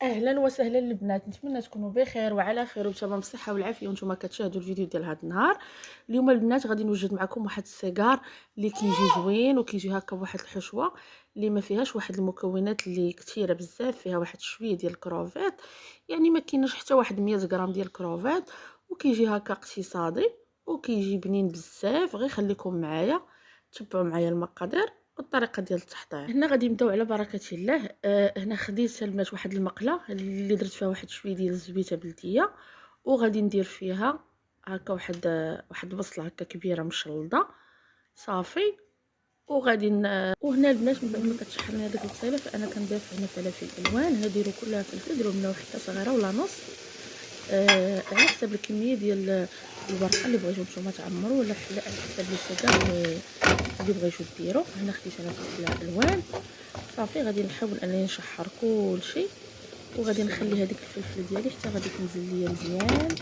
اهلا وسهلا البنات، نتمنى تكونوا بخير وعلى خير وبتمام الصحه والعافيه وانتم كتشاهدوا الفيديو ديال هذا النهار. اليوم البنات غادي نوجد معكم واحد السيجار اللي كيجي زوين وكيجي هكا بواحد الحشوه اللي ما فيهاش واحد المكونات اللي كثيره بزاف، فيها واحد شويه ديال الكروفيت، يعني ما كايناش حتى واحد 100 غرام ديال الكروفيت، وكيجي هكا اقتصادي وكيجي بنين بزاف. غير خليكم معايا تبعوا معايا المقادير والطريقه ديال التحضير. هنا غادي نبداو على بركه الله. هنا خديت البنات واحد المقله اللي درت فيها واحد شويه ديال الزبيته بلديه، وغادي ندير فيها هكا واحد البصله هكا كبيره مشلضه صافي. وهنا البنات من بعد ما كتشحن هذيك البصيله فانا كندير فيها فلافل الوان. هنا ديروا كلها فلفل، ديروا منها وحده صغيره ولا نص، على حسب الكميه ديال الورقه اللي بغيتو نتوما تعمروا، ولا على حسب السكر اللي بغيتو ديروا. هنا خديت انا فلفل الوان صافي. غادي نحاول انني نشحر كلشي، وغادي نخلي هذيك الفلفله ديالي حتى غادي تنزل ليا مزيان،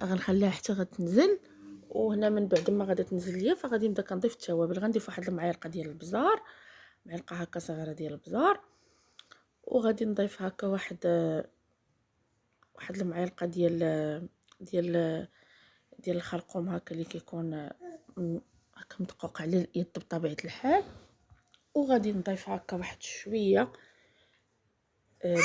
غنخليها حتى غتنزل. وهنا من بعد ما غادي تنزل ليا فغادي نبدا كنضيف التوابل. غنضيف واحد المعلقه ديال البزار، معلقه هكا صغيره ديال البزار، وغادي نضيف هكا واحد المعلقه ديال ديال الخرقوم هكا اللي كيكون هكا مدقوق على اليد بطبيعه الحال. وغادي نضيف هكا واحد شويه ديال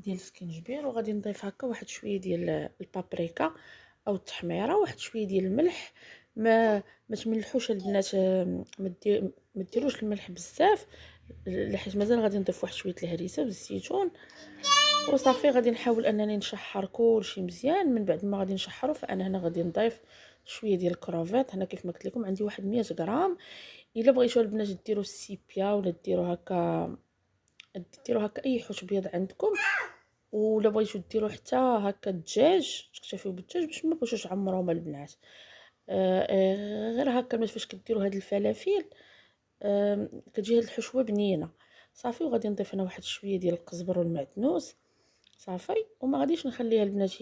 السكينجبير، وغادي نضيف هكا واحد شويه ديال البابريكا او التحميره، واحد شويه ديال الملح. ما تملحوش البنات، ما ديروش الملح بزاف لحيت مازال غادي نضيف واحد شويه الهريسه والزيتون وصافي. غادي نحاول انني نشحر كلشي مزيان. من بعد ما غادي نشحرو فانا هنا غادي نضيف شويه ديال الكروفيت. هنا كيف ما قلت لكم عندي واحد 100 غرام. الا بغيتو البنات ديروا السيبيا ولا ديروا هكا اي حوت بيض عندكم، ولا بغيتو ديروا حتى هكا الدجاج تكتفيو بالدجاج باش ما بغيتوش تعمروهم البنات. غير هكا فاش كديروا هاد الفلافل كتجي هاد الحشوه بنينه صافي. وغادي نضيف انا واحد شويه ديال القزبر والمعدنوس صافي. وما غاديش نخليها البنات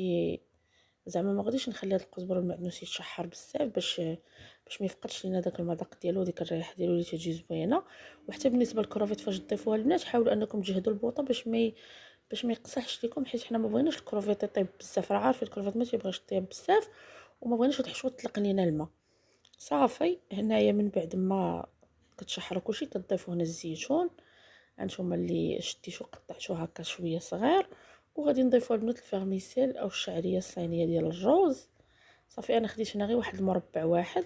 زعما ما غاديش نخلي هاد القزبر والمعدنوس يتشحر بزاف باش ما يفقدش لينا داك المذاق ديالو وديك الريحه ديالو اللي تجي زوينه. وحتى بالنسبه للكروفيت فاش تضيفوها البنات حاولوا انكم تجهدوا البوطه باش ما يقصحش لكم، حيت حنا ما بغيناش الكروفيت يطيب بزاف. راه عارفين الكروفيت ما تيبغيش يطيب بزاف، وما بغيناش هاد الحشوه تطلق لينا الماء صافي. هنايا من بعد ما كتشحروا كلشي كتضيفوا هنا الزيتون، هانتوما اللي شديتو قطعتو هكا شويه صغير. وغادي نضيفوا البنات الفرميسيل او الشعريه الصينيه ديال الروز صافي. انا خديت هنا غير واحد المربع واحد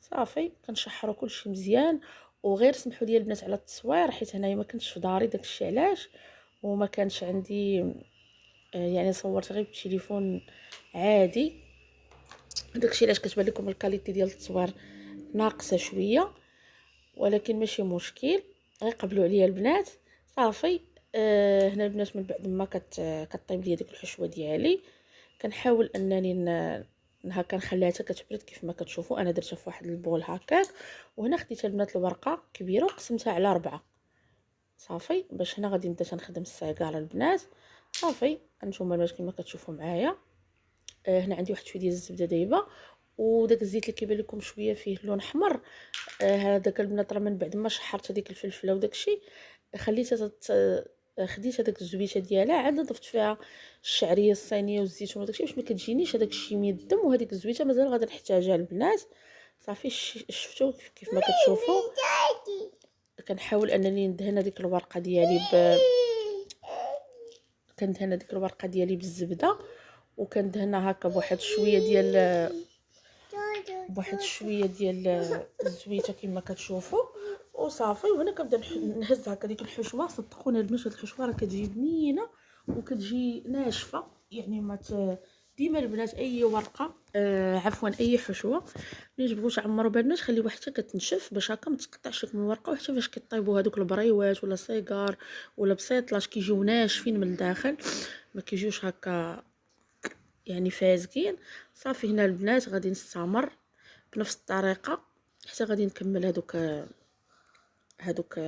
صافي. كنشحروا كلشي مزيان. وغير سمحوا لي البنات على التصوير حيت هنايا ما كنتش في داري، داكشي علاش، وما كانش عندي يعني صورت غير بالتليفون عادي، داكشي علاش كتبان لكم الكاليتي ديال التصوير ناقصه شويه، ولكن ماشي مشكل. غير قبلوا عليا البنات صافي. هنا البنات من بعد ما كطيب ليا ديك الحشوه ديالي كنحاول انني هكا نخليها حتى كتبرد. كيف ما كتشوفوا انا درتها في واحد البول هكاك. وهنا خديت البنات الورقه كبيره وقسمتها على 4 صافي، باش هنا غادي نبدا تنخدم السيجار البنات صافي. هانتوما البنات كما كتشوفوا معايا هنا عندي واحد شويه ديال الزبده دايبه، وداك الزيت اللي كيبان لكم شويه فيه لون احمر هذاك البنات راه من بعد ما شحرت هذيك الفلفله وداكشي خليتها خديت هذاك الزبيته ديالها عاد ضفت فيها الشعريه الصينيه والزيتون وداكشي باش ما كتجينيش هذاك الشيميه الدم. وهذيك الزبيته مازال غادي نحتاجها البنات صافي. شفتوا كيف ما كتشوفوا كنحاول انني ندهن هذيك الورقه ديالي كندهن هذيك الورقه ديالي بالزبده، وكندهنها هكا بواحد شويه ديال الزويته كما كتشوفوا وصافي. وهنا كنبدا نهز هكا ديك الحشوه. صدقوني البنات هاد الحشوه راه كتجي بنينه وكتجي ناشفه، يعني ما ديما البنات اي ورقه عفوا اي حشوه ملي تبغوا تعمروا بها البنات خليوها حتى كتنشف باش هكا ما تقطعش لكم الورقه. وحتى فاش كيطيبوا هذوك البريوات ولا صيغار ولا بسيطلاش كيجيو ناشفين من الداخل، ما كيجيوش هكا يعني فازكين صافي. هنا البنات غادي نستمر بنفس الطريقه حتى غادي نكمل هادوك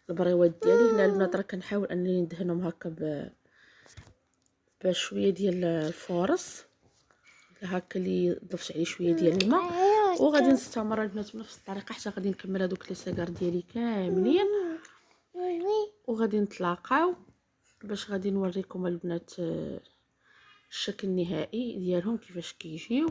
البريوات ديالي. هنا البنات راه كنحاول انني ندهنهم هكا بشويه ديال الفورص هكا اللي ضفت عليه شويه ديال الماء. وغادي نستمر البنات بنفس الطريقه حتى غادي نكمل هادوك لي سيغار ديالي كاملين وغادي نتلاقاو باش غادي نوريكم البنات الشكل النهائي ديالهم كيفاش كيجيو.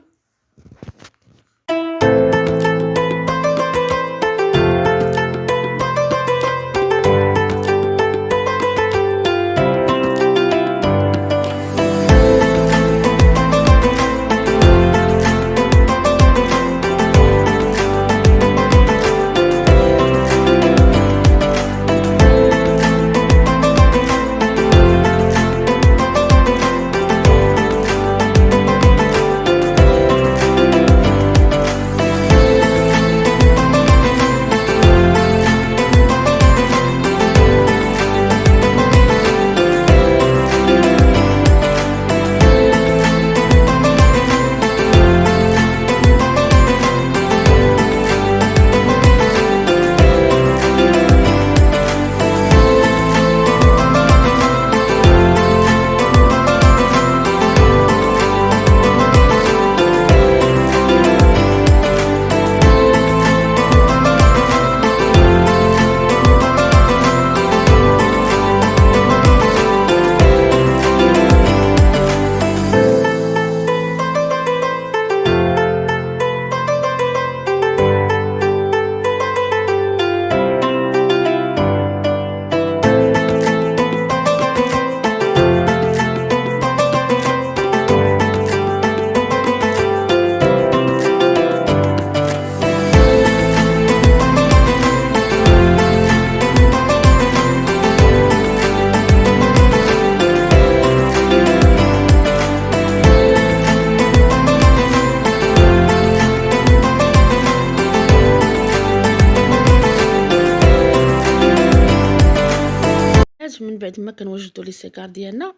من بعد ما كنوجدوا لي سيكار ديالنا،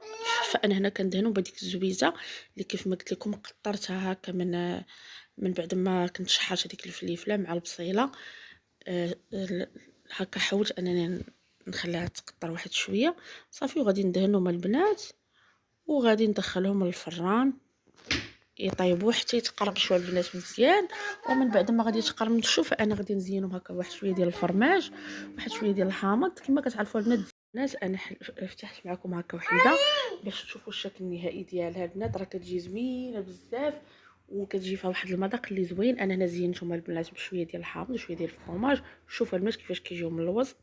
فانا هنا كندهنوا بهذيك الزويزه اللي كيف ما قلت لكم قطرتها هكا من بعد ما كنت شحرت هذيك الفليفله مع البصيله. هكا حاولت انني نخليها تقطر واحد شويه صافي، وغادي ندهنهم البنات وغادي ندخلهم للفران يطيبوا حتى يتقرمشوا البنات مزيان. ومن بعد ما غادي يتقرمشوا فانا غادي نزينهم هكا واحد شويه ديال الفرماج، واحد شويه ديال الحامض. كما كتعرفوا البنات انا فتحت معكم هكا وحده باش تشوفوا الشكل النهائي ديالها البنات. راه كتجي زوينه بزاف وكتجي فيها واحد المذاق اللي زوين. انا هنا زينتهم البنات بشويه ديال الحامض وشويه ديال الفرماج. شوفوا البنات كيفاش كيجيو من الوسط.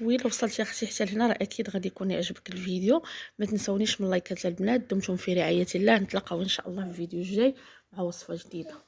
وإلا وصلتي اختي حتى لهنا راه اكيد غادي يكون يعجبك الفيديو. ما تنسونيش من لايكات البنات. دمتم في رعايه الله. نتلاقاو ان شاء الله في فيديو جاي مع وصفه جديده.